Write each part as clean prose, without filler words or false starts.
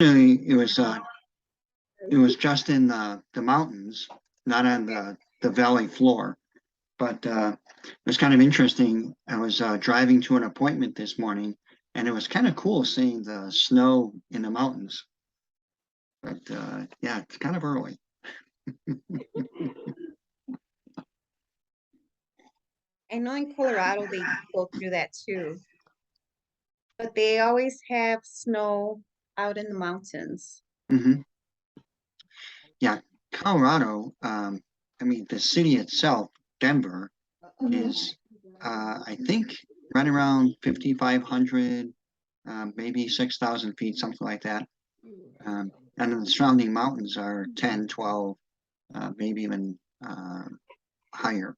Actually, it was just in the mountains, not on the valley floor. But it was kind of interesting. I was driving to an appointment this morning, and it was kind of cool seeing the snow in the mountains. But yeah, it's kind of early. I know in Colorado they go through that too, but they always have snow out in the mountains. Hmm. Yeah, Colorado. I mean, the city itself, Denver, is I think right around 5,500, maybe 6,000 feet, something like that. And then the surrounding mountains are 10, 12, maybe even higher.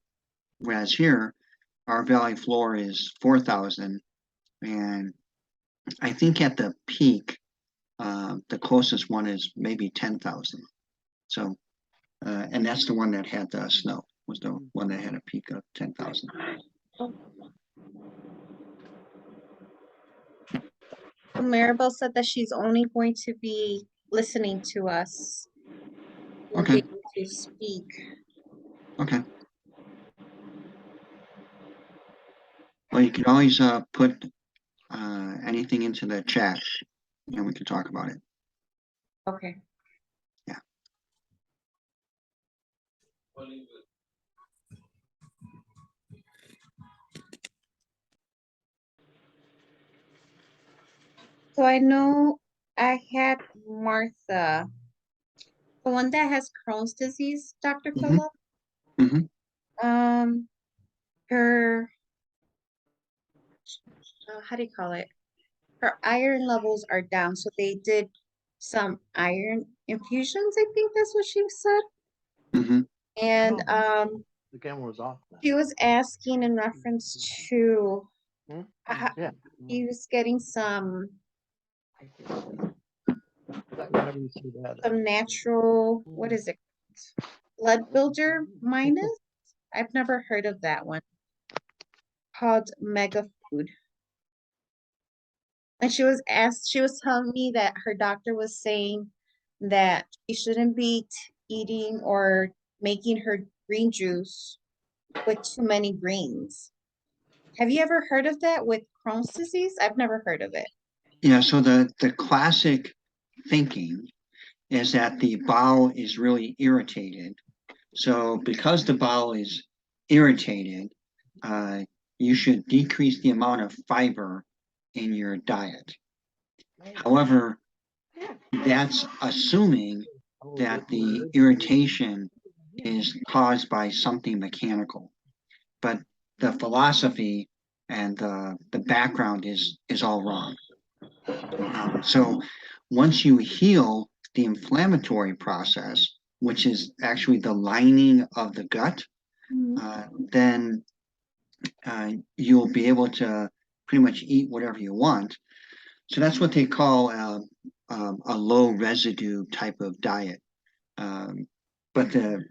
Whereas here, our valley floor is 4,000, and I think at the peak, the closest one is maybe 10,000. So, and that's the one that had the snow, was the one that had a peak of 10,000. Maribel said that she's only going to be listening to us. Won't be Okay, able to speak. okay. Well, you can always put anything into the chat, and we can talk about it. Okay. Yeah. So I know I had Martha, the one that has Crohn's disease, Dr. Hmm. Phillip. Hmm. Um, her, how do you call it? Her iron levels are down, so they did some iron infusions, I think that's what she said. Hmm. And The camera was off. she was asking in reference to Yeah. he was getting some Whenever you see that. some natural, what is it? Blood builder minus? I've never heard of that one. Called Mega Food. And she was telling me that her doctor was saying that she shouldn't be eating or making her green juice with too many greens. Have you ever heard of that with Crohn's disease? I've never heard of it. Yeah, so the classic thinking is that the bowel is really irritated. So because the bowel is irritated, uh, you should decrease the amount of fiber in your diet. However, that's assuming that the irritation is caused by something mechanical. But the philosophy and the background is all wrong. So once you heal the inflammatory process, which is actually the lining of the gut, then you'll be able to pretty much eat whatever you want. So that's what they call a low residue type of diet. Um, but the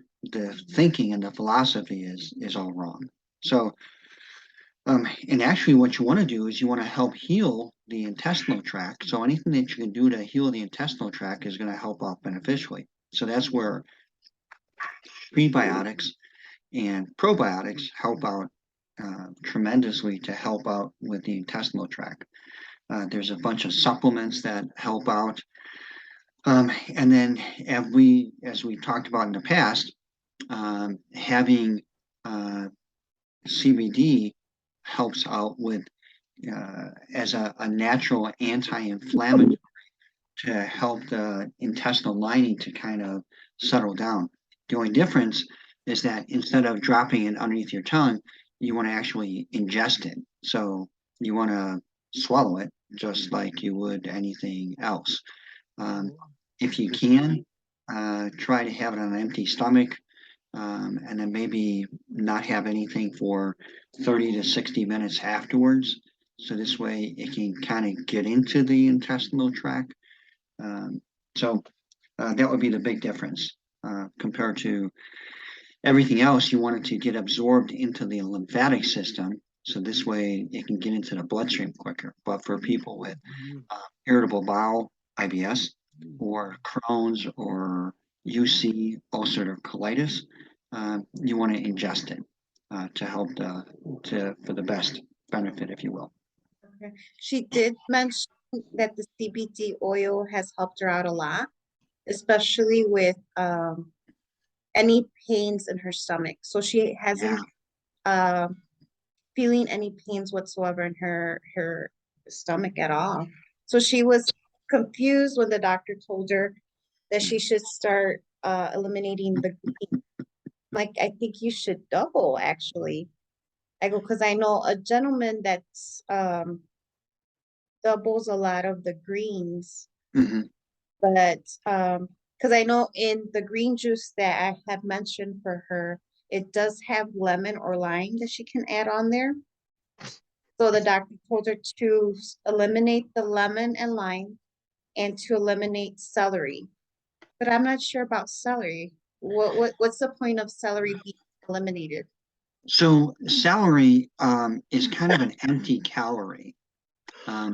thinking and the philosophy is all wrong. So and actually, what you want to do is you want to help heal the intestinal tract. So anything that you can do to heal the intestinal tract is going to help out beneficially. So that's where prebiotics and probiotics help out tremendously to help out with the intestinal tract. There's a bunch of supplements that help out. And then as we talked about in the past, having CBD helps out with as a natural anti-inflammatory to help the intestinal lining to kind of settle down. The only difference is that instead of dropping it underneath your tongue, you want to actually ingest it. So you want to swallow it just like you would anything else. If you can, try to have it on an empty stomach, and then maybe not have anything for 30 to 60 minutes afterwards. So this way it can kind of get into the intestinal tract. Um, so that would be the big difference compared to everything else. You want it to get absorbed into the lymphatic system. So this way it can get into the bloodstream quicker. But for people with irritable bowel, IBS, or Crohn's or UC, ulcerative colitis, you want to ingest it to help for the best benefit, if you will. Okay. She did mention that the CBD oil has helped her out a lot, especially with any pains in her stomach. So she hasn't feeling any pains whatsoever in her stomach at all. So she was confused when the doctor told her that she should start eliminating the green. Like, I think you should double actually. I go, because I know a gentleman that's doubles a lot of the greens, Hmm. but because I know in the green juice that I have mentioned for her, it does have lemon or lime that she can add on there. So the doctor told her to eliminate the lemon and lime and to eliminate celery. But I'm not sure about celery. What's the point of celery being eliminated? So celery is kind of an empty calorie.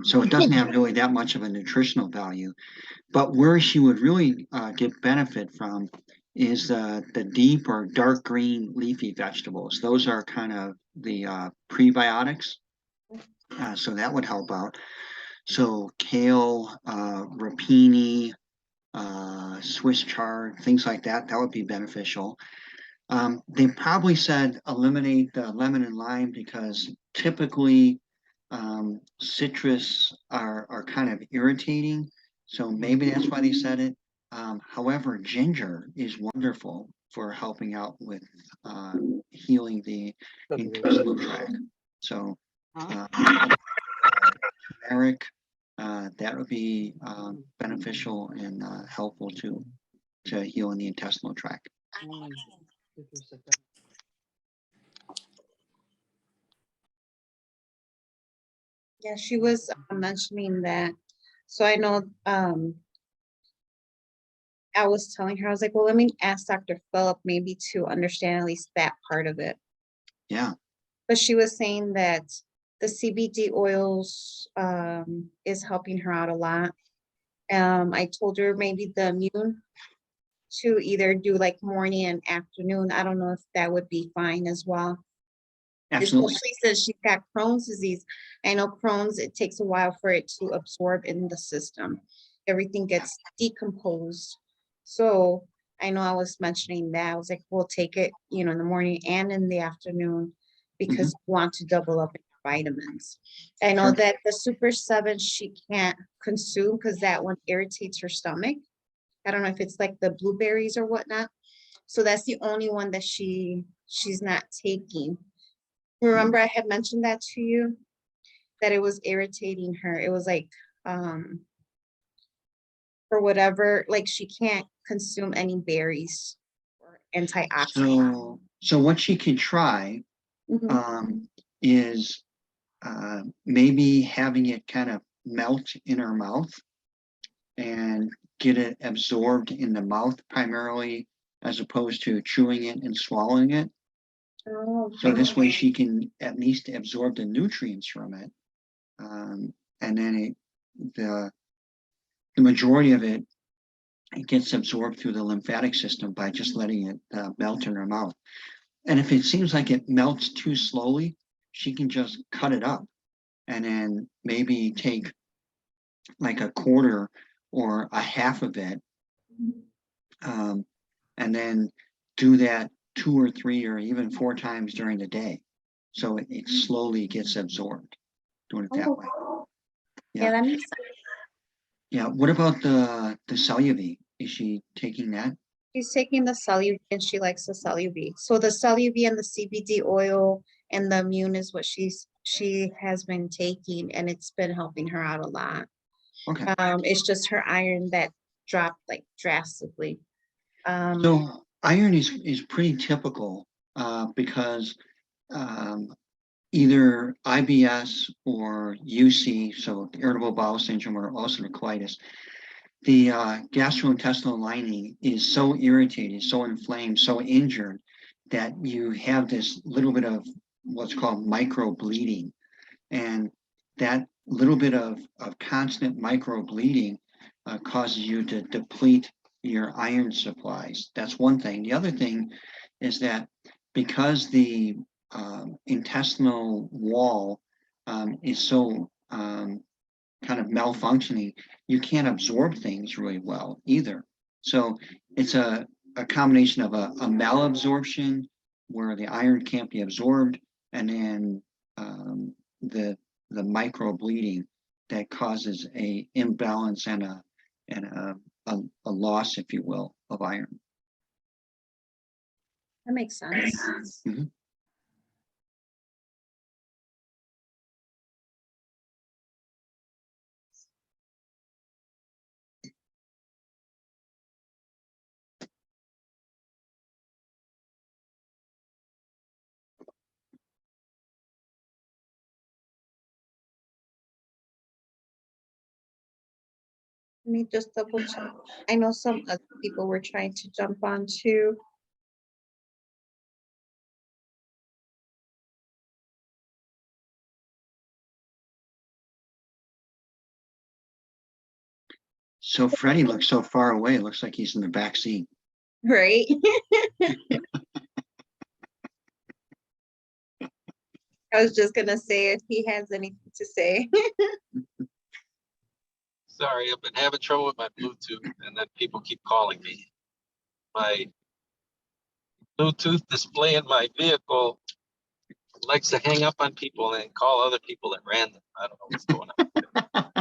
So it doesn't have really that much of a nutritional value. But where she would really get benefit from is the deep or dark green leafy vegetables. Those are kind of the prebiotics. So that would help out. So kale, rapini, Swiss chard, things like that, that would be beneficial. They probably said eliminate the lemon and lime because typically citrus are kind of irritating. So maybe that's why they said it. However, ginger is wonderful for helping out with healing the intestinal tract. So turmeric, that would be beneficial and helpful to healing the intestinal tract. Yeah, she was mentioning that. So I know I was telling her, I was like, well, let me ask Dr. Phillip maybe to understand at least that part of it. Yeah. But she was saying that the CBD oils is helping her out a lot. I told her maybe the immune to either do like morning and afternoon. I don't know if that would be fine as well. Absolutely. Especially since she's got Crohn's disease. I know Crohn's, it takes a while for it to absorb in the system. Everything gets decomposed. So I know I was mentioning that. I was like, we'll take it, in the morning and in the afternoon because we want to double up in vitamins. I know Sure. that the Super 7 she can't consume because that one irritates her stomach. I don't know if it's like the blueberries or whatnot. So that's the only one that she's not taking. Remember I had mentioned that to you, that it was irritating her. It was like, for whatever, like she can't consume any berries or antioxidants. So what she could try Mhm. is maybe having it kind of melt in her mouth and get it absorbed in the mouth primarily, as opposed to chewing it and swallowing it. Oh, So okay. this way she can at least absorb the nutrients from it. And then the majority of it gets absorbed through the lymphatic system by just letting it melt in her mouth. And if it seems like it melts too slowly, she can just cut it up and then maybe take like a quarter or a half of it, and then do that 2 or 3 or even 4 times during the day. So it slowly gets absorbed, doing it that way. Yeah, Yeah. that makes sense. Yeah. What about the Celluvie? Is she taking that? She's taking the Celluvie and she likes the Celluvie. So the Celluvie and the CBD oil and the immune is what she has been taking, and it's been helping her out a lot. Okay. It's just her iron that dropped like drastically. So iron is pretty typical because either IBS or UC, so irritable bowel syndrome or ulcerative colitis, the gastrointestinal lining is so irritated, so inflamed, so injured that you have this little bit of what's called micro bleeding. And that little bit of constant micro bleeding causes you to deplete your iron supplies. That's one thing. The other thing is that because the intestinal wall is so kind of malfunctioning, you can't absorb things really well either. So it's a combination of a malabsorption where the iron can't be absorbed, and then the micro bleeding that causes a imbalance and a loss, if you will, of iron. That makes sense. Mhm. Let me just double check. I know some other people were trying to jump on too. So Freddie looks so far away. It looks like he's in the back seat. Right? I was just gonna say if he has anything to say. Sorry, I've been having trouble with my Bluetooth, and then people keep calling me. My Bluetooth display in my vehicle likes to hang up on people and call other people at random. I don't know what's going on.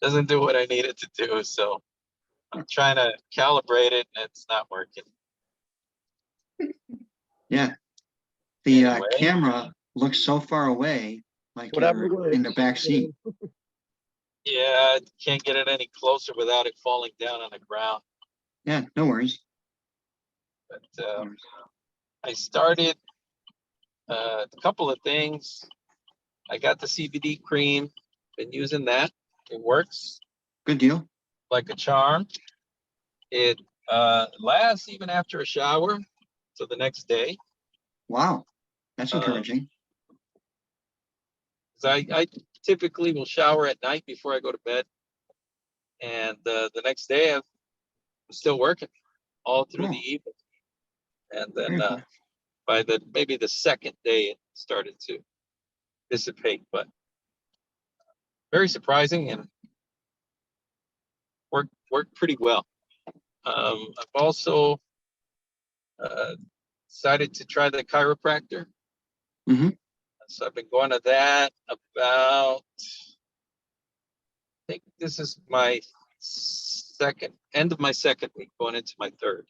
Doesn't do what I need it to do, so I'm trying to calibrate it, and it's not working. Yeah. The Anyway. camera looks so far away, like Whatever you're in the back seat. Yeah, I can't get it any closer without it falling down on the ground. Yeah, no worries. But No worries. I started a couple of things. I got the CBD cream, been using that. It works Good deal. like a charm. It lasts even after a shower, so the next day. Wow, that's encouraging. So I typically will shower at night before I go to bed, and the next day I'm still working all through Cool. the evening, and then Very cool. by maybe the second day it started to dissipate, but very surprising and worked pretty well. I've also decided to try the chiropractor. Mhm. So I've been going to that about, I think this is my end of my second week, going into my third.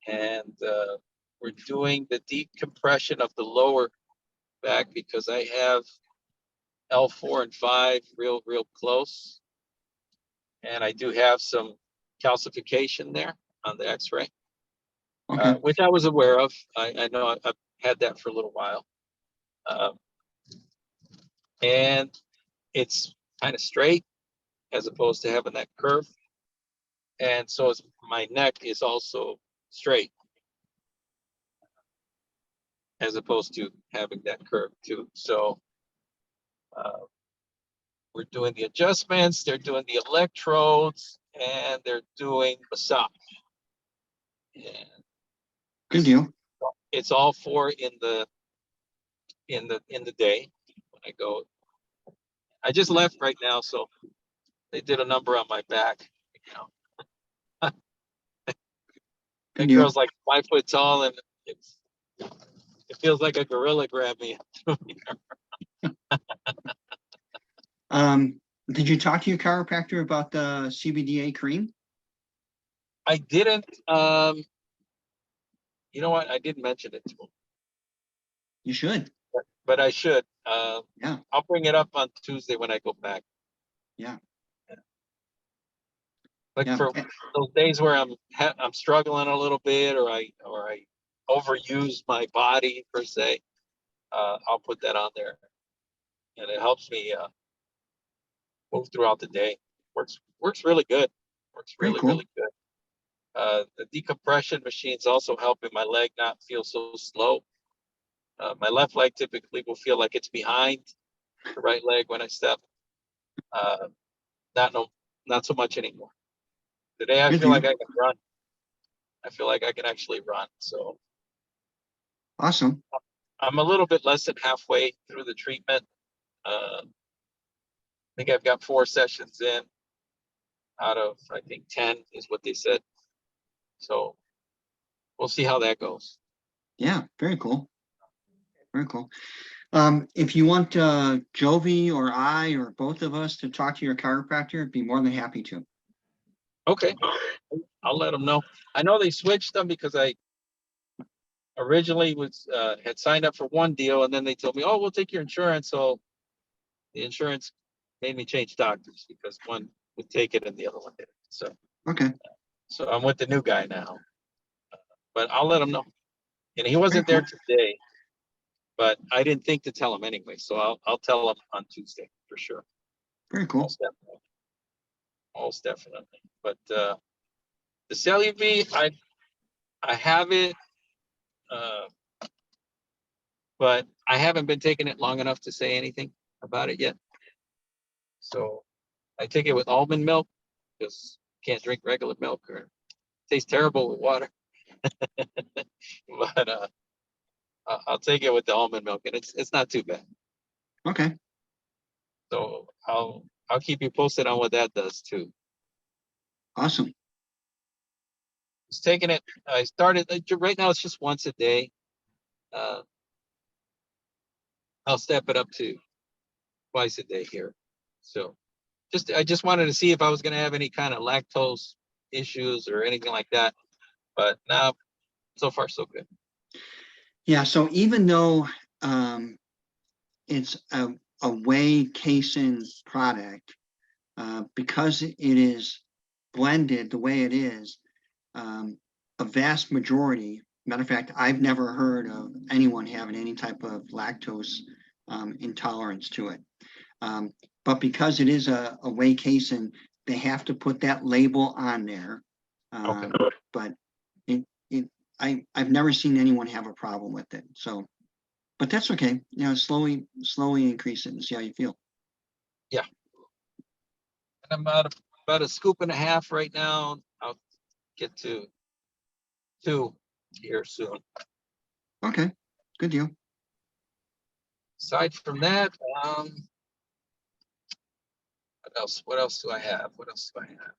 And we're doing the decompression of the lower back because I have L4 and 5 real close. And I do have some calcification there on the x-ray, Okay. which I was aware of. I know I've had that for a little while. And it's kind of straight as opposed to having that curve. And so my neck is also straight as opposed to having that curve too. So we're doing the adjustments, they're doing the electrodes, and they're doing massage. And Good deal. it's all four in the day when I go. I just left right now, so they did a number on my back. You know, Good that deal. girl's like 5 foot tall, and it feels like a gorilla grabbed me. Did you talk to your chiropractor about the CBDA cream? I didn't. You know what? I didn't mention it to him, You should. but I should. Yeah. I'll bring it up on Tuesday when I go back. Yeah. Like Yeah. for those days where I'm struggling a little bit, or I overuse my body per se, I'll put that on there, and it helps me move throughout the day. Works really good. Works Very really cool. good. The decompression machine's also helping my leg not feel so slow. My left leg typically will feel like it's behind the right leg when I step. not so much anymore. Today I Good feel like deal. I can run. I feel like I can actually run. So Awesome. I'm a little bit less than halfway through the treatment. I think I've got 4 sessions in out of, I think 10 is what they said. So we'll see how that goes. Yeah, very cool. Very cool. If you want Jovi or I or both of us to talk to your chiropractor, I'd be more than happy to. Okay, I'll let them know. I know they switched them because I originally had signed up for one deal, and then they told me, "Oh, we'll take your insurance." So the insurance made me change doctors because one would take it and the other one didn't. Okay, So I'm with the new guy now, but I'll let him know. And he very wasn't cool. there today, but I didn't think to tell him anyway. So I'll tell him on Tuesday for sure. Very cool. Most definitely. Most definitely. But the CeluV, I have it, uh, but I haven't been taking it long enough to say anything about it yet. So I take it with almond milk because can't drink regular milk or it tastes terrible with water. But I'll take it with the almond milk, and it's not too bad. Okay, So I'll keep you posted on what that does too. awesome. It's taking it. I started right now. It's just once a day. Uh, I'll step it up to twice a day here. So I just wanted to see if I was going to have any kind of lactose issues or anything like that. But now, so far so good. Yeah, so even though it's a whey casein product, because it is blended the way it is, a vast majority, matter of fact, I've never heard of anyone having any type of lactose intolerance to it. But because it is a whey casein, they have to put that label on there. Okay. But I've never seen anyone have a problem with it. So, but that's okay. You know, slowly increase it and see how you feel. Yeah. And I'm about a scoop and a half right now. I'll get to 2 here soon. Okay, good deal. Aside from that, what else? What else do I have? What else do I have?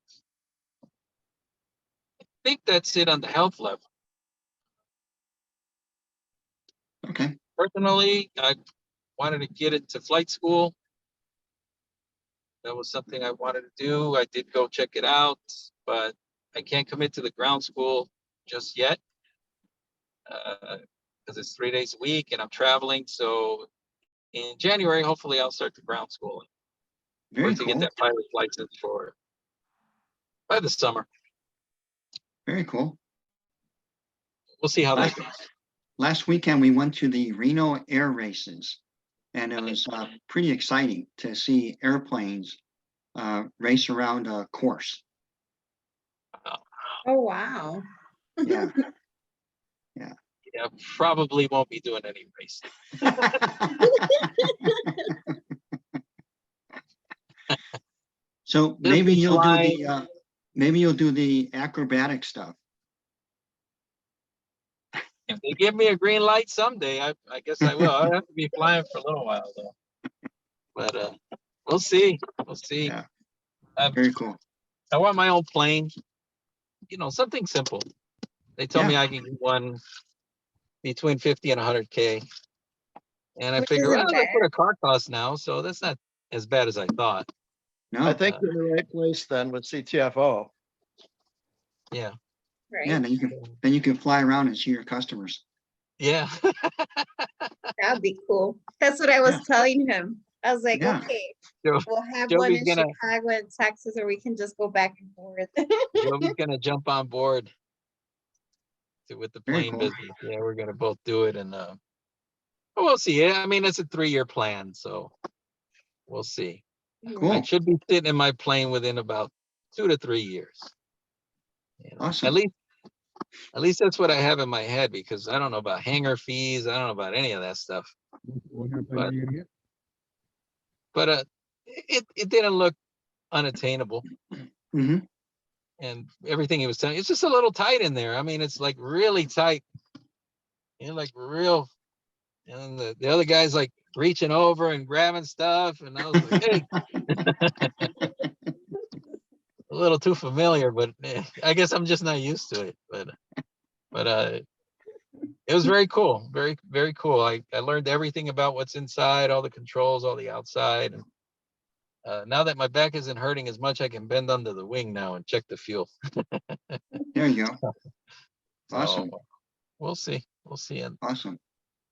I think that's it on the health level. Okay, Personally, I wanted to get into flight school. That was something I wanted to do. I did go check it out, but I can't commit to the ground school just yet because it's 3 days a week and I'm traveling. So in January, hopefully I'll start the ground school. very To get cool. that pilot license for by the summer. Very cool. We'll see how that Last, goes. last weekend we went to the Reno air races, and it was pretty exciting to see airplanes race around a course. Oh, wow. Yeah. Yeah, probably won't be doing any racing. So maybe you'll do the acrobatic stuff. If they give me a green light someday, I guess I will. I'll have to be flying for a little while though. But we'll see. We'll see. Yeah. Um, Very cool. I want my own plane. You know, something simple. They tell me Yeah. I can get one between 50 and 100K. And I Which figure, well, isn't that's what bad, a car costs now, so that's not as bad as I thought. No. I think you're in the right place then with CTFO. Yeah. Yeah. right? Then you can fly around and see your customers. Yeah. That'd be cool. That's what I was telling him. I was like, Yeah. okay, Joe, we'll have one Joey's in gonna Chicago and Texas, or we can just go back and forth. Joey's gonna jump on board with the Very plane cool. business. Yeah, we're gonna both do it, and we'll see. I mean, it's a 3-year plan, so we'll see. I Cool. should be sitting in my plane within about 2 to 3 years. You know, Awesome. at least that's what I have in my head because I don't know about hangar fees. I don't know about any of that stuff. What kind of plane are you gonna get? But it didn't look unattainable. Hmm. And everything he was telling, it's just a little tight in there. I mean, it's like really tight, like real. And the other guy's like reaching over and grabbing stuff. And I was like, hey, a little too familiar, but I guess I'm just not used to it. But it was very cool. Very, very cool. I learned everything about what's inside, all the controls, all the outside. And now that my back isn't hurting as much, I can bend under the wing now and check the fuel. There you go. So Awesome. we'll see. We'll see. And Awesome.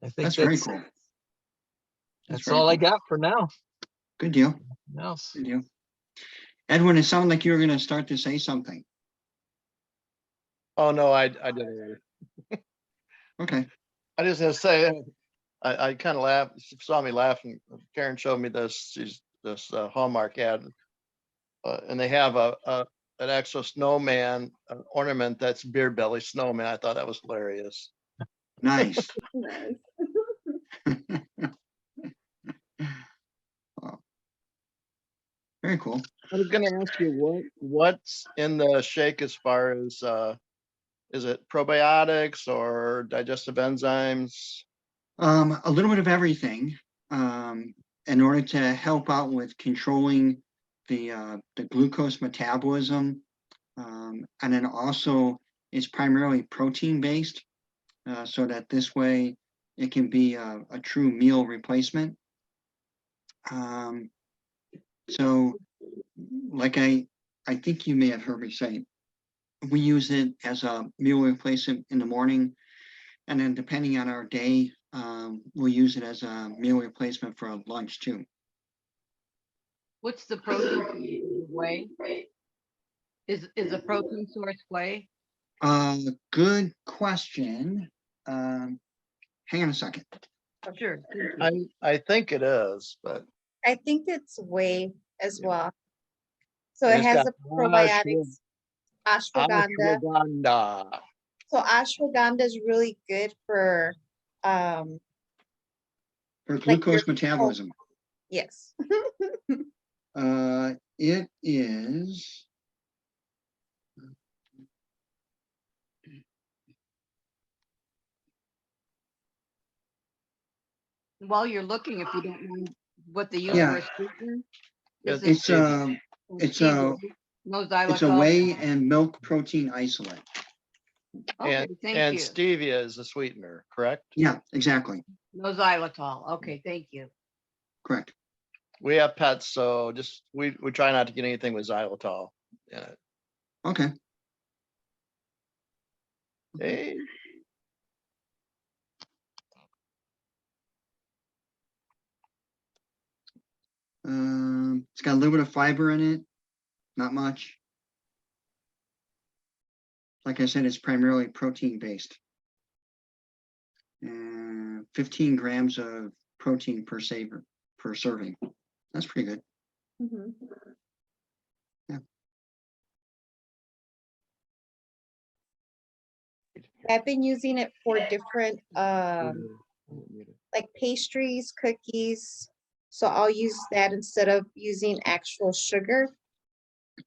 I think That's very cool. that's very all I cool. got for now. Good deal. Nothing else. Good deal. Edwin, it sounded like you were going to start to say something. Oh, no, I did already. Okay. I just gonna say, I kind of laughed, she saw me laughing. Karen showed me this Hallmark ad. And they have an actual snowman, an ornament that's beer belly snowman. I thought that was hilarious. Nice. Nice. Wow. Very cool. I was gonna ask you what's in the shake as far as is it probiotics or digestive enzymes? A little bit of everything, in order to help out with controlling the glucose metabolism, and then also it's primarily protein based, so that this way it can be a true meal replacement. So, like I think you may have heard me say, we use it as a meal replacement in the morning, and then depending on our day, we'll use it as a meal replacement for lunch too. What's the protein source? Whey? Is a protein source whey? Good question. Hang on a second. Sure. I think it is, but I think it's whey as Yeah. well. So And it it's has got the probiotics, ashwagandha. ashwagandha. So ashwagandha is really good for For like glucose your metabolism, yes. it is. While you're looking, if you don't mind what the use Yeah. for a sweetener? Is It's It's a no it's a xylitol? whey and milk protein isolate. Okay, thank and you. stevia is the sweetener, correct? Yeah, exactly. No xylitol. Okay, thank you. Correct. We have pets, so just we try not to get anything with xylitol in it. Okay. Hey, It's got a little bit of fiber in it, not much. Like I said, it's primarily protein based. And 15 grams of protein per serving. That's pretty good. Mhm. Yeah. I've been using it for different like pastries, cookies. So I'll use that instead of using actual sugar.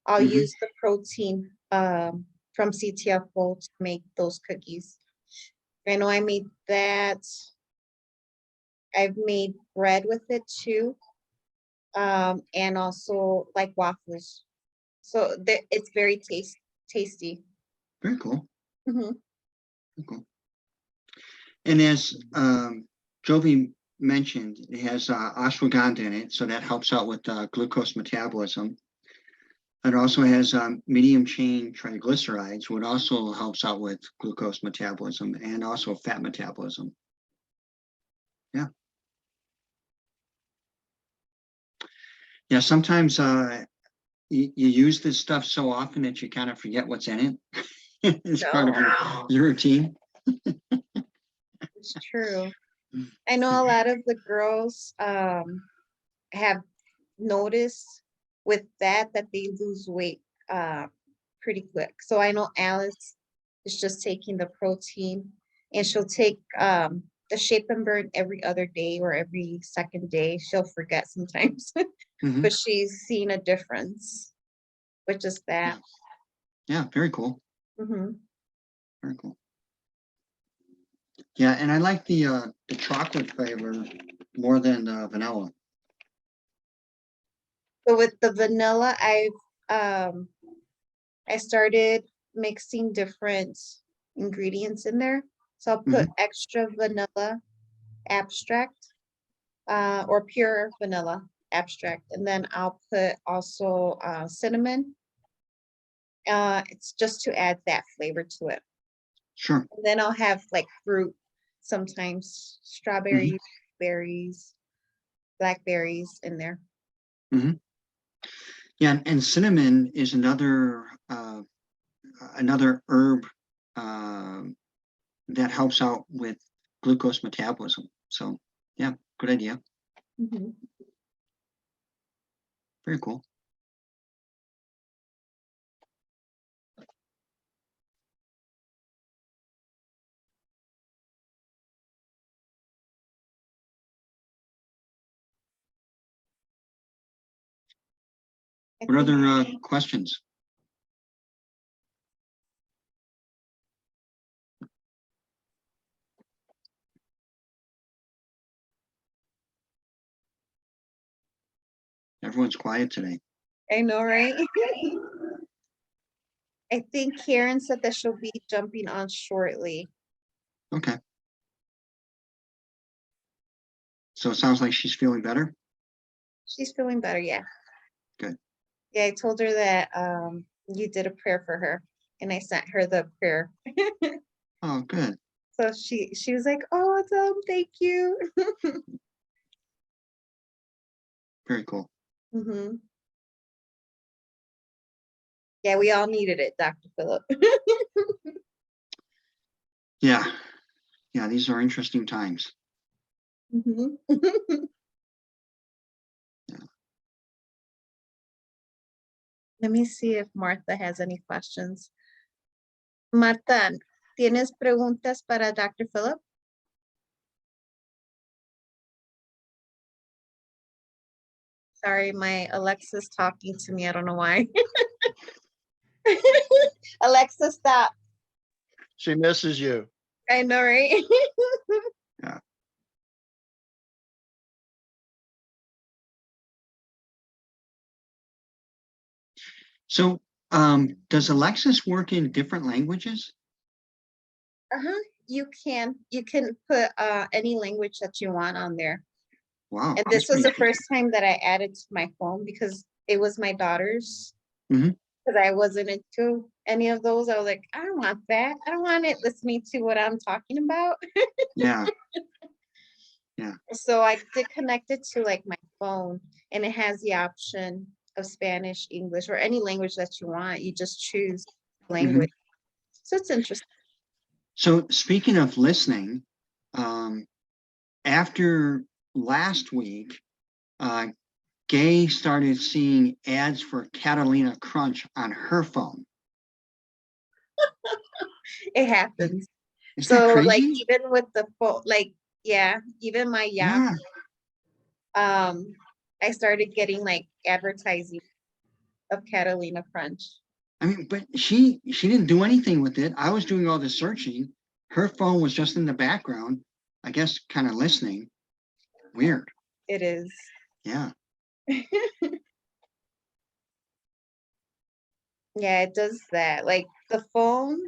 I'll Mhm. use the protein from CTFO to make those cookies. I know I made that. I've made bread with it too. And also like waffles. So it's very tasty. Very cool. Mhm. Very cool. And as Jovi mentioned, it has ashwagandha in it, so that helps out with glucose metabolism. It also has medium chain triglycerides, which also helps out with glucose metabolism and also fat metabolism. Yeah. Yeah, sometimes you use this stuff so often that you kind of forget what's in it. It's part of your routine. It's true. I know a lot of the girls have noticed with that they lose weight pretty quick. So I know Alice is just taking the protein and she'll take the shape and burn every other day or every second day. She'll forget sometimes. Mhm. but she's seen a difference, which is that. Yeah, very cool. Mhm. Very cool. Yeah, and I like the chocolate flavor more than the vanilla. So with the vanilla, I started mixing different ingredients in there. So I'll put extra vanilla abstract, or pure vanilla abstract, and then I'll put also cinnamon. It's just to add that flavor to it. Sure. And then I'll have like fruit, sometimes strawberries, berries, blackberries in there. Yeah, and cinnamon is another herb that helps out with glucose metabolism. So yeah, good idea. Mhm. Very cool. I What think- other questions? Everyone's quiet today. I know, right? I think Karen said that she'll be jumping on shortly. Okay. So it sounds like she's feeling better. She's feeling better, yeah. Good. Yeah, I told her that you did a prayer for her, and I sent her the prayer. Oh, good. So she was like, "Oh, thank you." Very cool. Hmm. Yeah, we all needed it, Dr. Phillip. Yeah. Yeah, these are interesting times. Mhm. Yeah. Let me see if Martha has any questions. Marta, ¿tienes preguntas para Dr. Phillip? Sorry, my Alexis talking to me. I don't know why. Alexa, stop. She misses you. I know, right? So does Alexis work in different languages? Uh-huh. You can put any language that you want on there. Wow. And that's this was pretty the first time that I added to my phone because it was my daughter's. Mhm. Because I wasn't into any of those. I was like, I don't want that. I don't want it listening to what I'm talking about. Yeah. So I did connect it to like my phone, and it has the option of Spanish, English, or any language that you want. You just choose language. So it's interesting. So speaking of listening, after last week, Gay started seeing ads for Catalina Crunch on her phone. It happens. Is that So crazy? like even with the phone, like yeah, even my Yeah. I started getting like advertising of Catalina Crunch. I mean, but she didn't do anything with it. I was doing all the searching. Her phone was just in the background, I guess, kind of listening. Weird. It is. Yeah. Yeah, it does that. Like the phone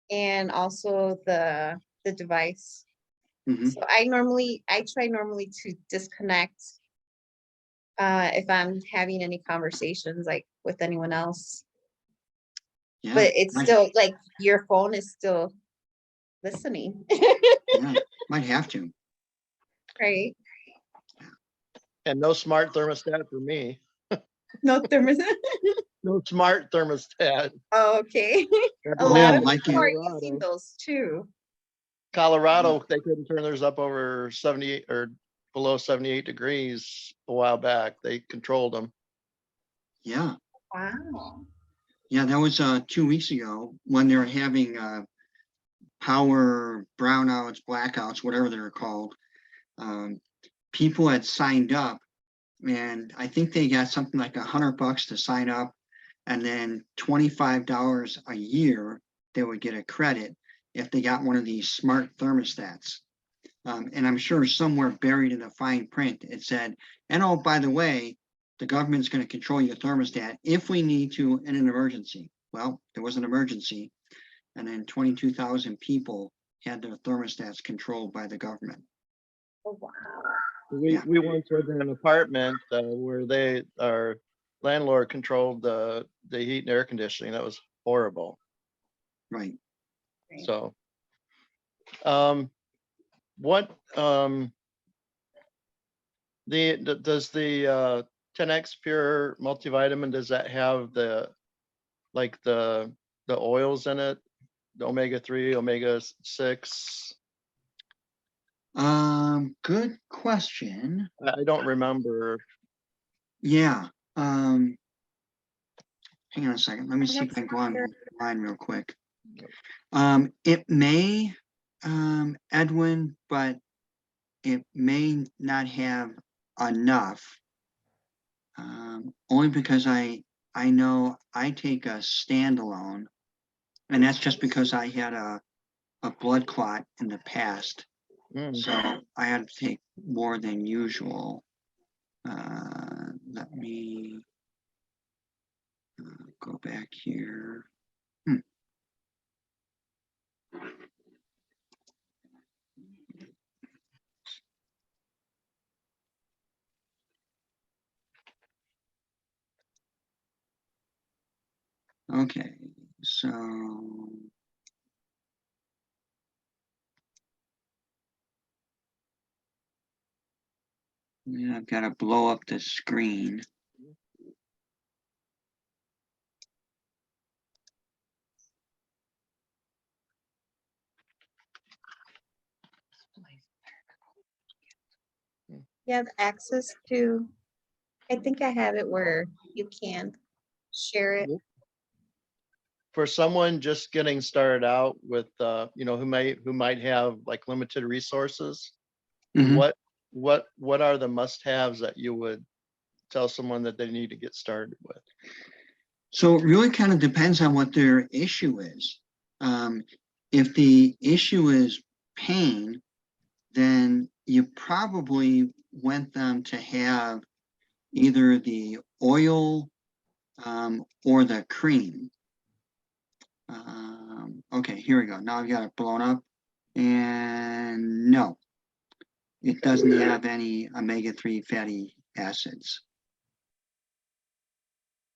and also the device. Hmm. So I try normally to disconnect if I'm having any conversations like with anyone else. Yeah. But it's Might, still like your phone is still listening, yeah. Might have to. right? And no smart thermostat for me. No thermos. No smart thermostat. Oh, okay. Got A to lot have of it in like people are it. using those too. Colorado, they couldn't turn theirs up over 78 or below 78 degrees a while back. They controlled them. Yeah. Wow. Yeah. That was 2 weeks ago when they were having power brownouts, blackouts, whatever they're called. People had signed up and I think they got something like $100 to sign up, and then $25 a year they would get a credit if they got one of these smart thermostats. And I'm sure somewhere buried in the fine print it said, and oh, by the way, the government's going to control your thermostat if we need to in an emergency. Well, there was an emergency, and then 22,000 people had their thermostats controlled by the government. Oh, wow. Yeah. We once lived in an apartment where our landlord controlled the heat and air conditioning. That was horrible. Right. So, what does the 10X Pure multivitamin, does that have the oils in it, the omega-3, omega-6? Good question. I don't remember. Yeah. Hang on a second. Let me see if I can go online real quick. It may, Edwin, but it may not have enough. Only because I know I take a standalone, and that's just because I had a blood clot in the past. So I had to take more than usual. Let me go back here. Okay, so yeah, I've got to blow up the screen. You have access to, I think I have it where you can share it. For someone just getting started out with, who might have like limited resources, Mhm. what are the must-haves that you would tell someone that they need to get started with? So it really kind of depends on what their issue is. If the issue is pain, then you probably want them to have either the oil or the cream. Okay, here we go. Now I've got it blown up. And no, it doesn't have any omega-3 fatty acids.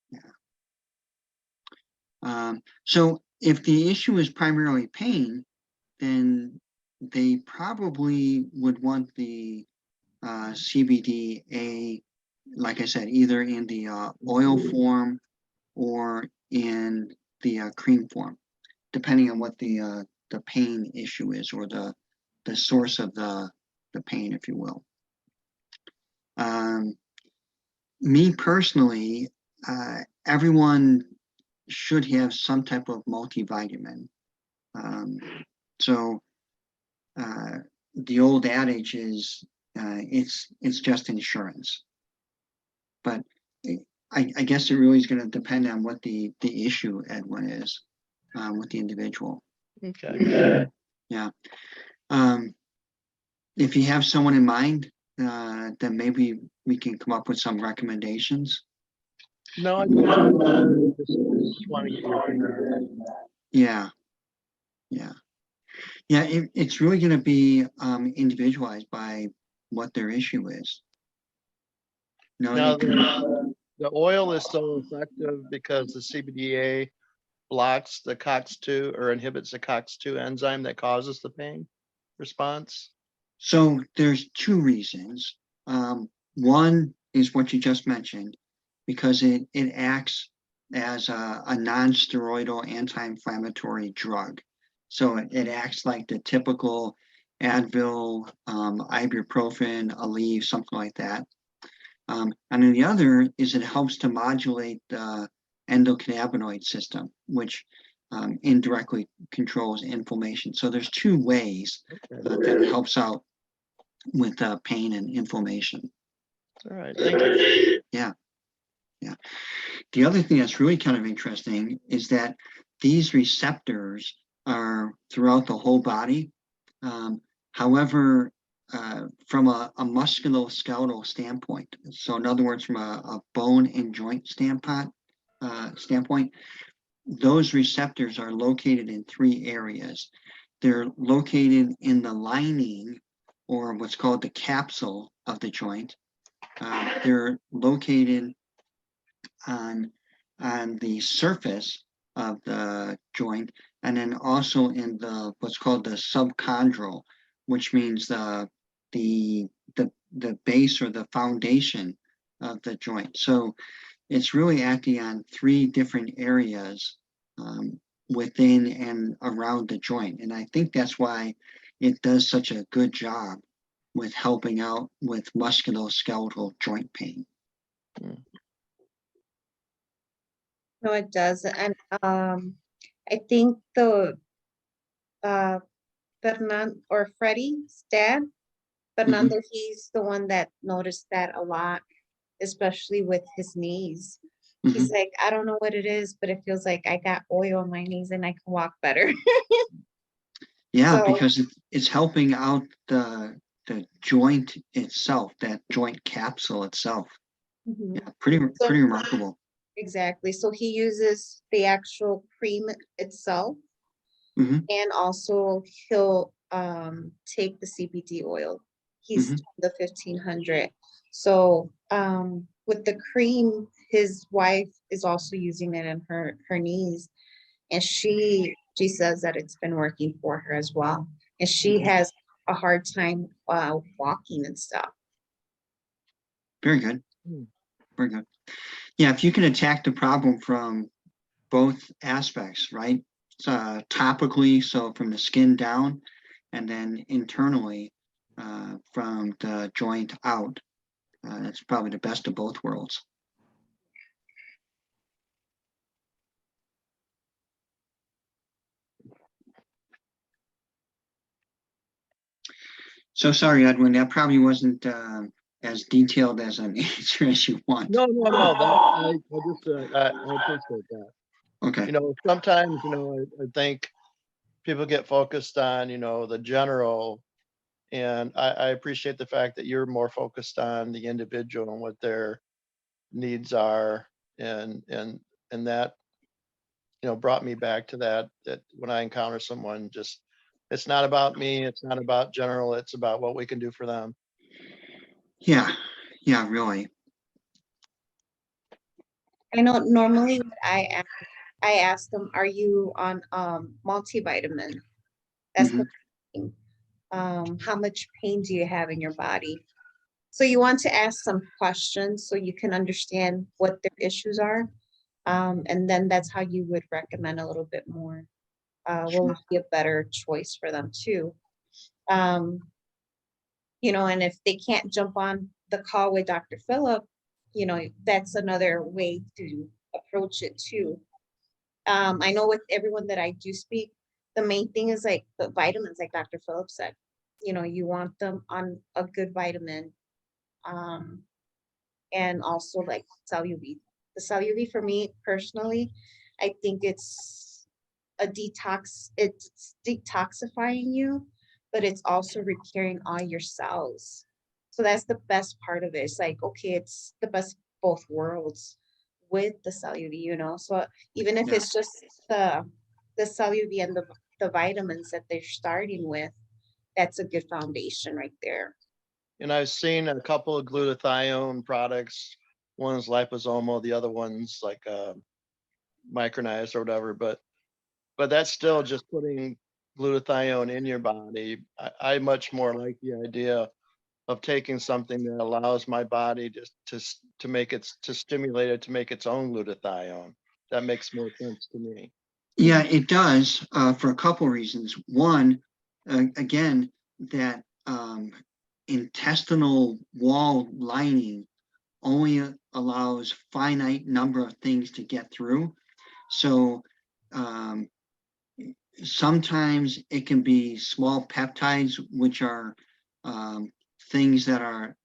Yeah. So if the issue is primarily pain, then they probably would want the CBDA, like I said, either in the oil form or in the cream form, depending on what the pain issue is, or the source of the pain, if you will. Me personally, everyone should have some type of multivitamin. So the old adage is it's just insurance, but I guess it really is going to depend on what the issue, Edwin, is with the individual. Okay. Yeah. If you have someone in mind, then maybe we can come up with some recommendations. No, I just want to get your opinion on that. Yeah. It's really going to be individualized by what their issue is. No, Now, the oil is so effective because the CBDA blocks the COX-2 or inhibits the COX-2 enzyme that causes the pain response. So there's two reasons. One is what you just mentioned, because it acts as a non-steroidal anti-inflammatory drug. So it acts like the typical Advil, ibuprofen, Aleve, something like that. And then the other is it helps to modulate the endocannabinoid system, which indirectly controls inflammation. So there's two ways that it helps out with pain and inflammation. All right, thank you. Yeah. The other thing that's really kind of interesting is that these receptors are throughout the whole body. However, from a musculoskeletal standpoint, so in other words, from a bone and joint standpoint, those receptors are located in 3 areas. They're located in the lining, or what's called the capsule of the joint. They're located on the surface of the joint, and then also in the what's called the subchondral, which means the base or the foundation of the joint. So it's really acting on 3 different areas within and around the joint, and I think that's why it does such a good job with helping out with musculoskeletal joint pain. No, it does. And I think uh Freddie's dad, Fernando, he's the one that noticed that a lot, especially with his knees. He's like, I don't know what it is, but it feels like I got oil on my knees and I can walk better. Yeah, So, because it's helping out the joint itself, that joint capsule itself. mhm. Yeah, pretty So remarkable. exactly. So he uses the actual cream itself, Hmm. and also he'll take the CBD oil. He's Hmm. the 1500. So with the cream, his wife is also using it in her knees, and she says that it's been working for her as well. And she has a hard time walking and stuff. Very good. Hmm. Very good. Yeah, if you can attack the problem from both aspects, right? Topically, so from the skin down, and then internally from the joint out. That's probably the best of both worlds. So sorry, Edwin, that probably wasn't as detailed as an answer as you want. No, I just, I appreciate that. Okay. Sometimes, I think people get focused on, the general, and I appreciate the fact that you're more focused on the individual and what their needs are, and that, brought me back to that when I encounter someone, just, it's not about me, it's not about general, it's about what we can do for them. Yeah, really. I know normally what I ask them, are you on multivitamin? That's the thing. How much pain do you have in your body? So you want to ask some questions so you can understand what their issues are. And then that's how you would recommend a little bit more. What would be a better choice for them too. Um, and if they can't jump on the call with Dr. Phillip, that's another way to approach it too. I know with everyone that I do speak, the main thing is like the vitamins, like Dr. Phillip said. You want them on a good vitamin, and also like Celluvi. The Celluvi for me personally, I think it's a detox. It's detoxifying you, but it's also repairing all your cells. So that's the best part of it. It's like, okay, it's the best of both worlds with the Celluvi. So even if Yeah. it's just the Celluvi and the vitamins that they're starting with, that's a good foundation right there. And I've seen a couple of glutathione products. One's liposomal, the other one's like micronized or whatever. But that's still just putting glutathione in your body. I much more like the idea of taking something that allows my body to make to stimulate it to make its own glutathione. That makes more sense to me. Yeah, it does for a couple reasons. One, again, that intestinal wall lining only allows finite number of things to get through. So um, sometimes it can be small peptides, which are things that are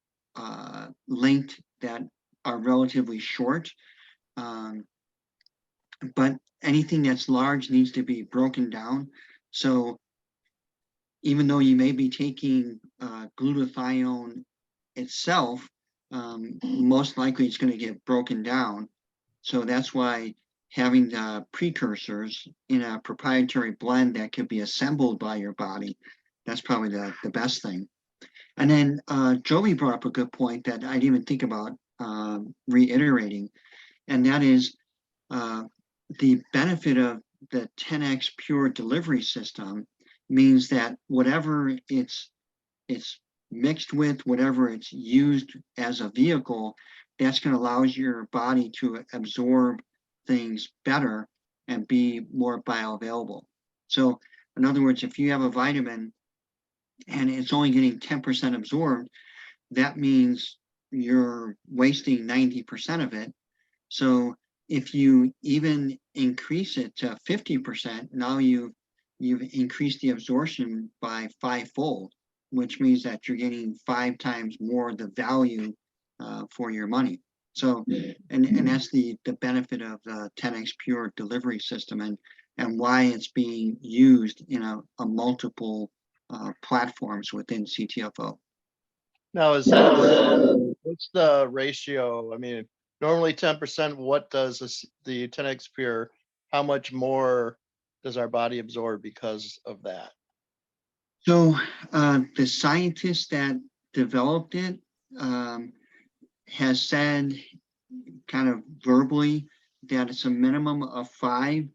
linked that are relatively short. But anything that's large needs to be broken down. So even though you may be taking glutathione itself, most likely it's going to get broken down. So that's why having the precursors in a proprietary blend that can be assembled by your body, that's probably the best thing. And then Joey brought up a good point that I didn't even think about reiterating, and that is the benefit of the 10x pure delivery system means that whatever it's mixed with, whatever it's used as a vehicle, that's going to allow your body to absorb things better and be more bioavailable. So in other words, if you have a vitamin and it's only getting 10% absorbed, that means you're wasting 90% of it. So if you even increase it to 50%, now you've increased the absorption by 5-fold, which means that you're getting 5 times more the value for your money. So, and that's the benefit of the 10x Pure delivery system, and why it's being used in a multiple platforms within CTFO. Now, is that, what's the ratio? I mean, normally 10%, what does the 10x Pure, how much more does our body absorb because of that? So the scientist that developed it has said kind of verbally that it's a minimum of 5,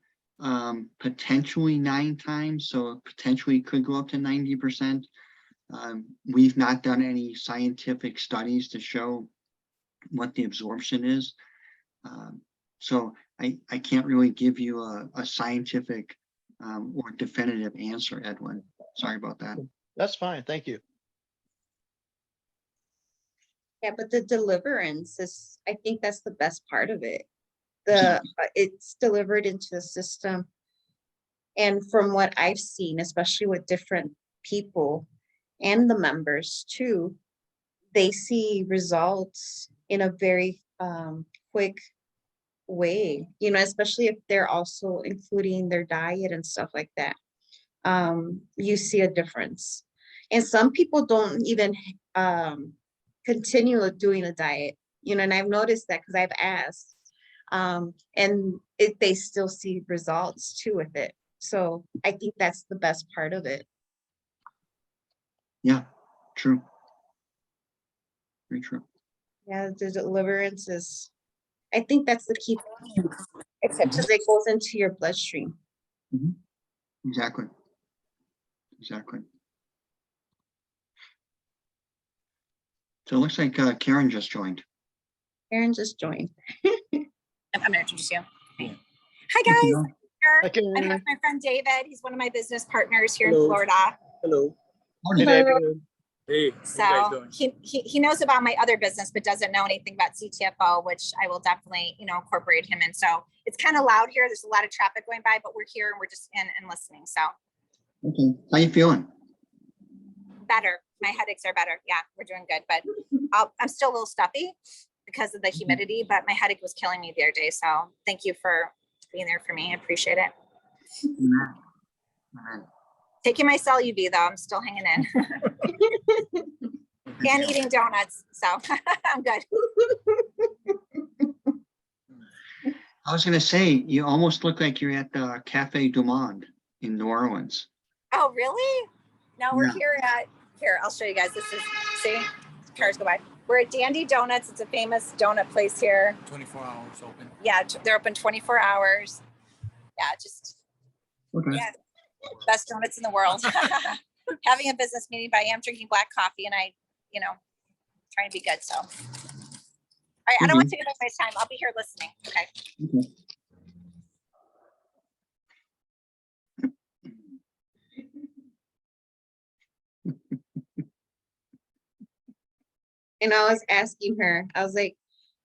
potentially 9 times. So it potentially could go up to 90%. We've not done any scientific studies to show what the absorption is. So I can't really give you a scientific or definitive answer, Edwin. Sorry about that. That's fine. Thank you. Yeah, but the deliverance is, I think that's the best part of it. It's delivered into the system. And from what I've seen, especially with different people and the members too, they see results in a very quick way, you know, especially if they're also including their diet and stuff like that. You see a difference. And some people don't even continue doing a diet, you know, and I've noticed that because I've asked, and they still see results too with it. So I think that's the best part of it. Yeah, true. Very true. Yeah, the deliverance is, I think that's the key, except because it goes into your bloodstream. Mm-hmm. Exactly. Exactly. So it looks like Karen just joined. Karen just joined. I'm going to introduce you. Hi, guys. Hi, Karen. I'm here with my friend David. He's one of my business partners here Hello. in Florida. Hello. Morning. Hey, David. Hey, how you So guys doing? he knows about my other business, but doesn't know anything about CTFO, which I will definitely, you know, incorporate him in. So it's kind of loud here. There's a lot of traffic going by, but we're here and we're just in and listening. So Okay. How you feeling? better. My headaches are better. Yeah, we're doing good, but I'm still a little stuffy because of the humidity, but my headache was killing me the other day. So thank you for being there for me. I appreciate it. Taking my cell UV though, I'm still hanging in. And eating donuts, so I'm good. I was going to say, you almost look like you're at the Cafe Du Monde in New Orleans. Oh, really? No, we're Yeah. here, I'll show you guys. This is, see, cars go by. We're at Dandy Donuts. It's a famous donut place here. 24 hours open. Yeah, they're open 24 hours. Yeah, just, Okay. yeah, best donuts in the world. Having a business meeting, but I am drinking black coffee and I, you know, trying to be good, so. All right, I don't want to take up my time. I'll be here listening, okay? Okay. And I was asking her, I was like,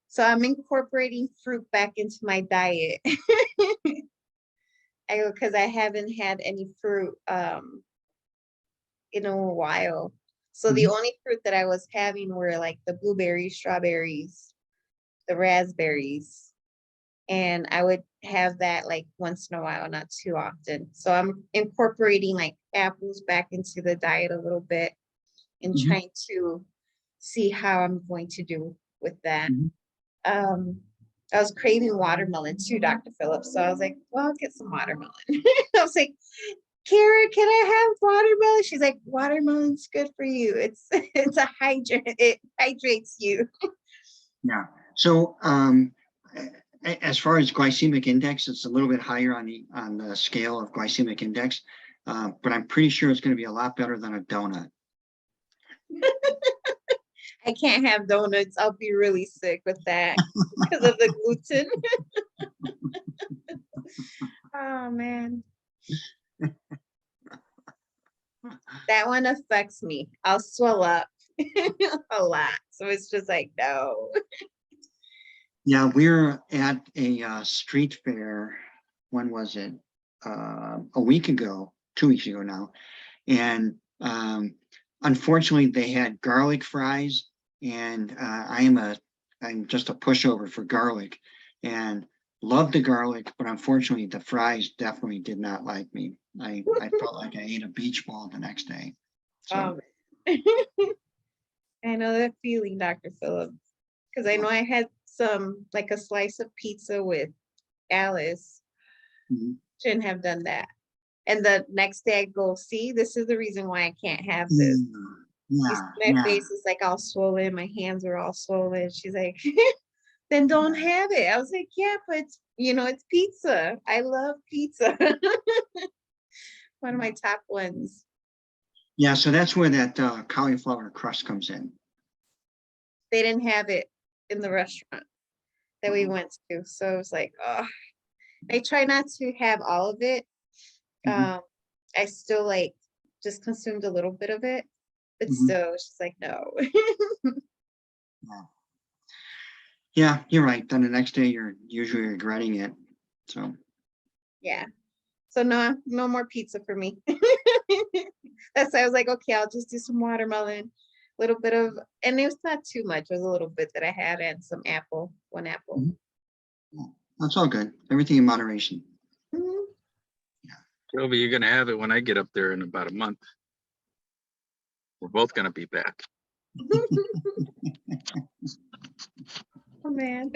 so I'm incorporating fruit back into my diet. Because I haven't had any fruit in a while. So the only fruit that I was having were like the blueberries, strawberries, the raspberries. And I would have that like once in a while, not too often. So I'm incorporating like apples back into the diet a little bit and Mhm. trying to see how I'm going to do with that. Mhm. I was craving watermelon too, Dr. Phillips. So I was like, well, I'll get some watermelon. I was like, Kara, can I have watermelon? She's like, watermelon's good for you. It's a hydrate. It hydrates you. Yeah. So as far as glycemic index, it's a little bit higher on the scale of glycemic index, but I'm pretty sure it's going to be a lot better than a donut. I can't have donuts. I'll be really sick with that because of the gluten. Oh man. That one affects me. I'll swell up a lot. So it's just like, no. Yeah, we're at a street fair. When was it? A week ago, 2 weeks ago now, and unfortunately, they had garlic fries, and I'm just a pushover for garlic, and love the garlic, but unfortunately, the fries definitely did not like me. I felt like I ate a beach ball the next day. So I know that feeling, Dr. Phillips, because I know I had some, like a slice of pizza with Alice. mhm. Shouldn't have done that. And the next day I go, see, this is the reason why I can't have this. You see Yeah, my yeah. face is like all swollen, my hands are all swollen. She's like, then don't have it. I was like, yeah, but it's pizza. I love pizza. One of my top ones. Yeah, so that's where that cauliflower crust comes in. They didn't have it in the restaurant that we went to. So it was like, oh, I try not to have all of it. Mhm. I still like just consumed a little bit of it, but Mhm. still it's just like, no. Yeah, you're right. Then the next day you're usually regretting it. So Yeah. So no more pizza for me. That's why I was like, okay, I'll just do some watermelon, little bit of, and it was not too much. It was a little bit that I had and some apple, one apple. Mhm. yeah, that's all good. Everything in moderation. Mhm. Jovi, you're gonna have it when I get up there in about a month. We're both gonna be back. Oh man.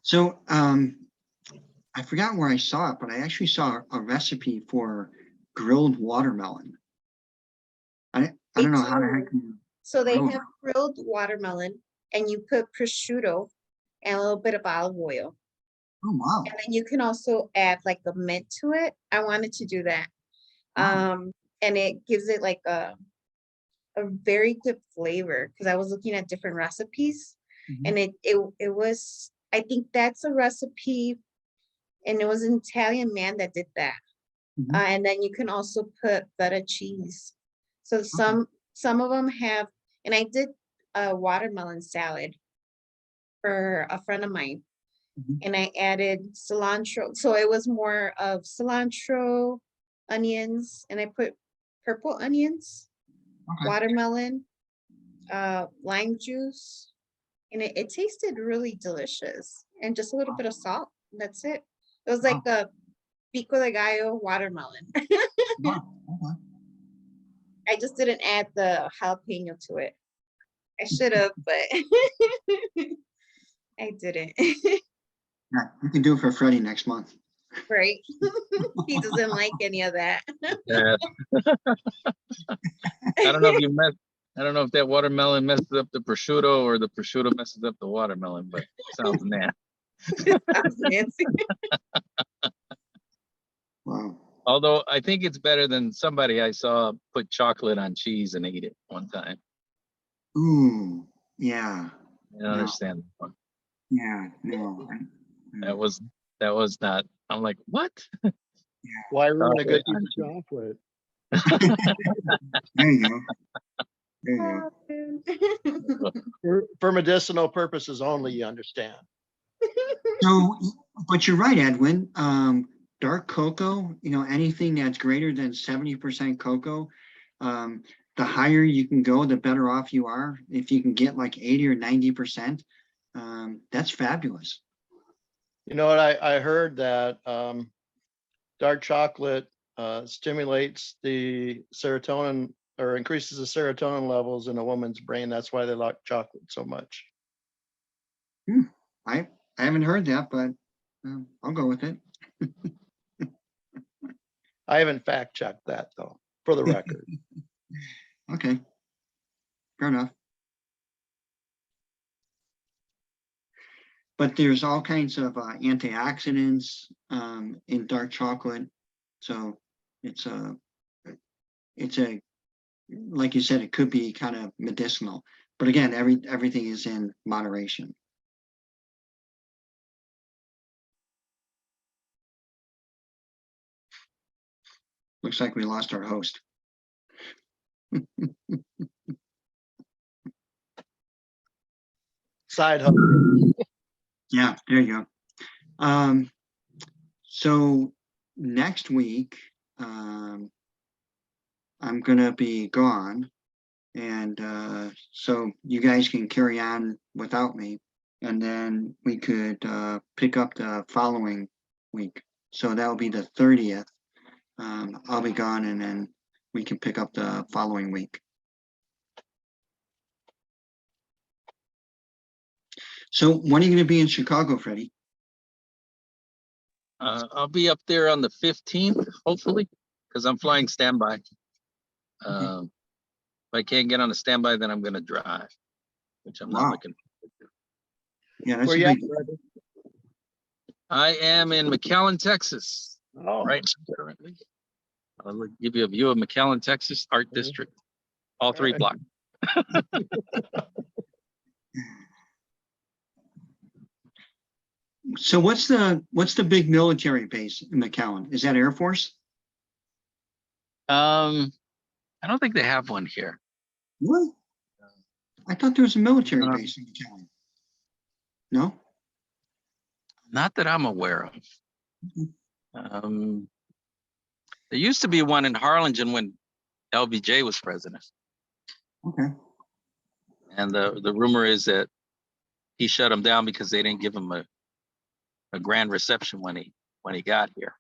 So I forgot where I saw it, but I actually saw a recipe for grilled watermelon. I don't know how the heck you So they grill have grilled watermelon and you put prosciutto and a little bit of olive oil. Oh wow. And then you can also add like a mint to it. I wanted to do that. Wow. And it gives it like a very good flavor because I was looking at different recipes Mhm. and it was, I think that's a recipe and it was an Italian man that did that. Mhm. And then you can also put feta cheese. So some of them have, and I did a watermelon salad for a friend of mine. Mhm. And I added cilantro. So it was more of cilantro, onions, and I put purple onions, Okay. watermelon, lime juice, and it tasted really delicious. And just a little bit of salt. That's it. It was like a pico de gallo watermelon. Wow. Okay. I just didn't add the jalapeno to it. I should have, but I didn't. Yeah, you can do it for Freddie next month. Right? He doesn't like any of that. Yeah. I don't know if that watermelon messes up the prosciutto or the prosciutto messes up the watermelon, but it sounds nasty. Sounds fancy. Wow. Although I think it's better than somebody I saw put chocolate on cheese and ate it one time. Ooh. Yeah. I don't understand that one. Yeah. No. That was not. I'm like, what? Why ruin a good Chocolate piece of chocolate? There you go. There you go. For medicinal purposes only, you understand. So, but you're right, Edwin. Dark cocoa, anything that's greater than 70% cocoa, The higher you can go, the better off you are. If you can get like 80 or 90%, that's fabulous. You know what? I heard that dark chocolate stimulates the serotonin or increases the serotonin levels in a woman's brain. That's why they like chocolate so much. I haven't heard that, but I'll go with it. I haven't fact checked that though, for the record. Okay, fair enough. But there's all kinds of antioxidants in dark chocolate, so it's a like you said, it could be kind of medicinal. But again, everything is in moderation. Looks like we lost our host. Side hustle. Yeah, there you go. So next week, I'm gonna be gone, and so you guys can carry on without me, and then we could pick up the following week. So that'll be the 30th. I'll be gone, and then we can pick up the following week. So when are you going to be in Chicago, Freddie? I'll be up there on the 15th, hopefully, because I'm flying standby. If I can't get on a standby, then I'm going to drive, which I'm not Wow. looking. Yeah, that's Where a you at, big. Brandon? I am in McAllen, Texas, Oh, right currently. I'll give you a view of McAllen, Texas, Art District, all 3 blocks. So what's the big military base in McAllen? Is that Air Force? I don't think they have one here. What? I thought there was a military Um, base in McAllen. No? Not that I'm aware of. Mhm. There used to be one in Harlingen when LBJ was president. Okay. And the rumor is that he shut them down because they didn't give him a grand reception when he got here,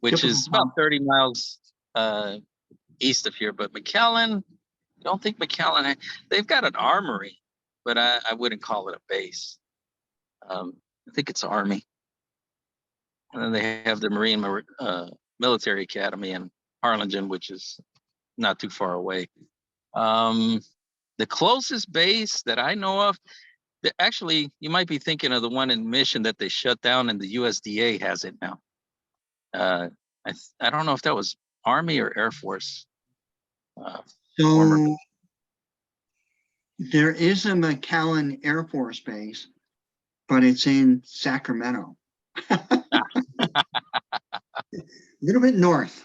which Typical is about 30 miles east of here. But McAllen, I don't think McAllen, they've got an armory, but I wouldn't call it a base. I think it's Army. And then they have the Marine Military Academy in Harlingen, which is not too far away. The closest base that I know of, actually, you might be thinking of the one in Mission that they shut down, and the USDA has it now. I don't know if that was Army or Air Force. So there is a McAllen Air Force Base, but it's in Sacramento. A little bit north.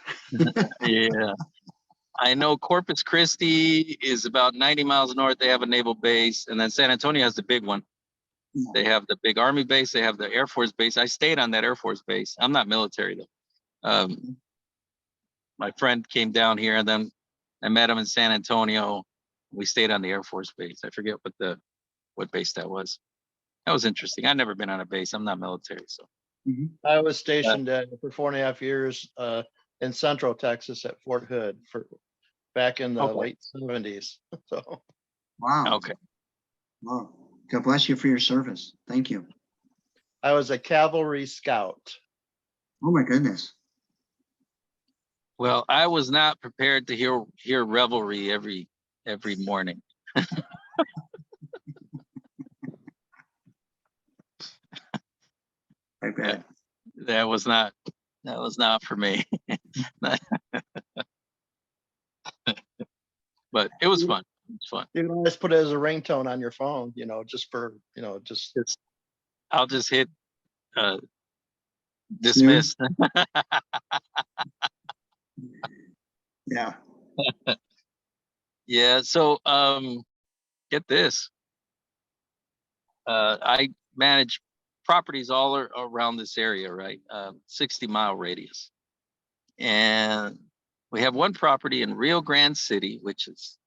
Yeah. I know Corpus Christi is about 90 miles north. They have a naval base. And then San Antonio has the big one. They have the big Army base. They have the Air Force base. I stayed on that Air Force base. I'm not military, though. My friend came down here, and then I met him in San Antonio. We stayed on the Air Force base. I forget what base that was. That was interesting. I've never been on a base. I'm not military, so. I was stationed for 4.5 years in Central Texas at Fort Hood back in the late 70s. So Wow. Okay. Wow. God bless you for your service. Thank you. I was a cavalry scout. Oh my goodness. Well, I was not prepared to hear revelry every morning. I bet. That was not for me. But it was fun. It's fun. You can always put it as a ringtone on your phone, just for, just. I'll just hit dismiss. Yeah. Yeah. So get this. I manage properties all around this area, right? 60-mile radius. And We have one property in Rio Grande City, which is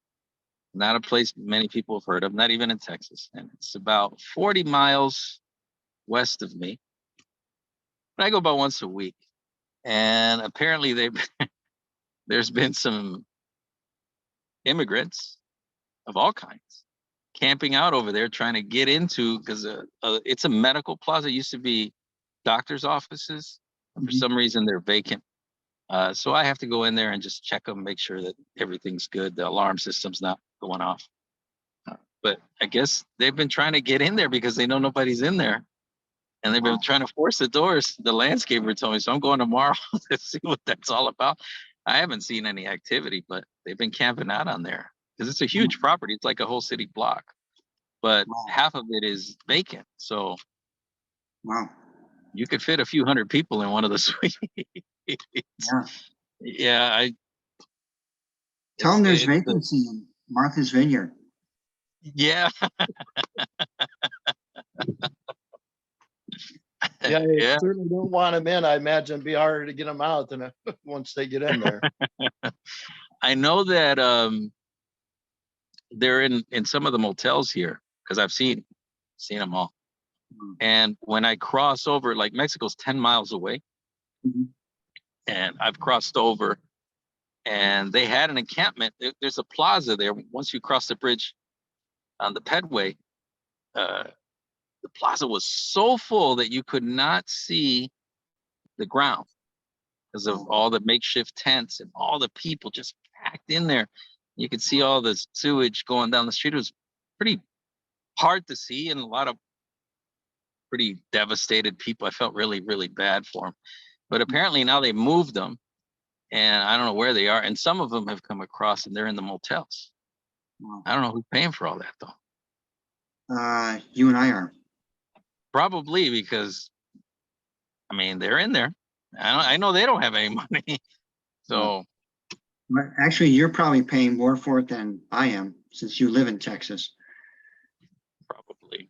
not a place many people have heard of, not even in Texas. And it's about 40 miles west of me. But I go about once a week. And apparently there's been some immigrants of all kinds camping out over there trying to get into, because it's a medical plaza. It used to be doctor's offices. For some reason, they're vacant. So I have to go in there and just check them, make sure that everything's good. The alarm system's not going off. But I guess they've been trying to get in there because they know nobody's in there. And they've been trying to force the doors. The landscaper told me, so I'm going tomorrow to see what that's all about. I haven't seen any activity, but they've been camping out on there because it's a huge property. It's like a whole city block, but half of it is vacant. So Wow. you could fit a few hundred people in one of the suites. Yeah, Tell them there's it's vacancy in Martha's Vineyard. yeah. Yeah, you Yeah. certainly don't want them in. I imagine it'd be harder to get them out than once they get in there. I know that they're in some of the motels here because I've seen them all. And when I cross over, like Mexico's 10 miles away, and I've crossed over, and they had an encampment. There's a plaza there. Once you cross the bridge on the Pedway, the plaza was so full that you could not see the ground because of all the makeshift tents and all the people just packed in there. You could see all the sewage going down the street. It was pretty hard to see, and a lot of pretty devastated people. I felt really, really bad for them. But apparently now they moved them, and I don't know where they are. And some of them have come across, and they're in the motels. I don't know who's paying for all that, though. You and I are. Probably because, I mean, they're in there. I know they don't have any money. So But actually, you're probably paying more for it than I am, since you live in Texas. probably.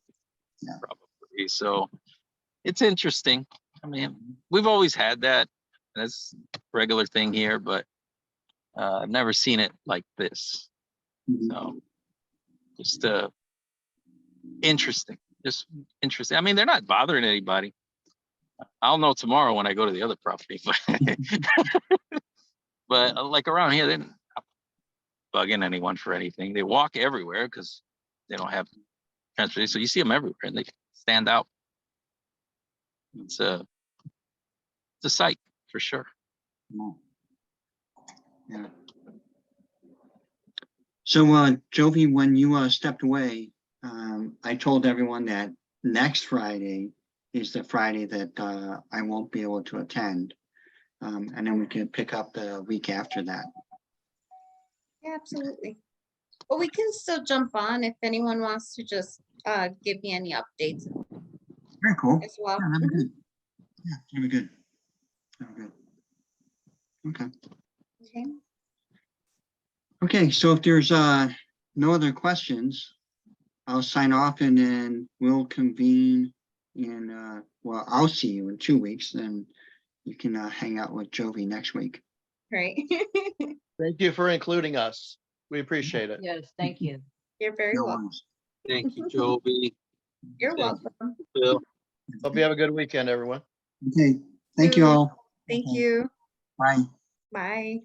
Yeah. Probably. So it's interesting. I mean, we've always had that. That's a regular thing here, but I've never seen it like this. So just interesting. Just interesting. I mean, they're not bothering anybody. I'll know tomorrow when I go to the other property. But like around here, they're not bugging anyone for anything. They walk everywhere because they don't have transportation. So you see them everywhere, and they stand out. It's a sight for sure. Yeah. So, Jovi, when you stepped away, I told everyone that next Friday is the Friday that I won't be able to attend. And then we can pick up the week after that. Yeah, absolutely. But we can still jump on if anyone wants to just give me any updates Very cool. as well. Yeah, that'd be good. Yeah, that'd be good. That'd be good. Okay. Okay. Okay, so if there's no other questions, I'll sign off and then we'll convene in, well, I'll see you in 2 weeks, and you can hang out with Jovi next week. Right. Thank you for including us. We appreciate it. Yes, thank you. You're very No welcome. worries. Thank you, Joby. You're Thank welcome. Phil. Hope you have a good weekend, everyone. Okay, thank you all. Thank Okay. you. Bye. Bye.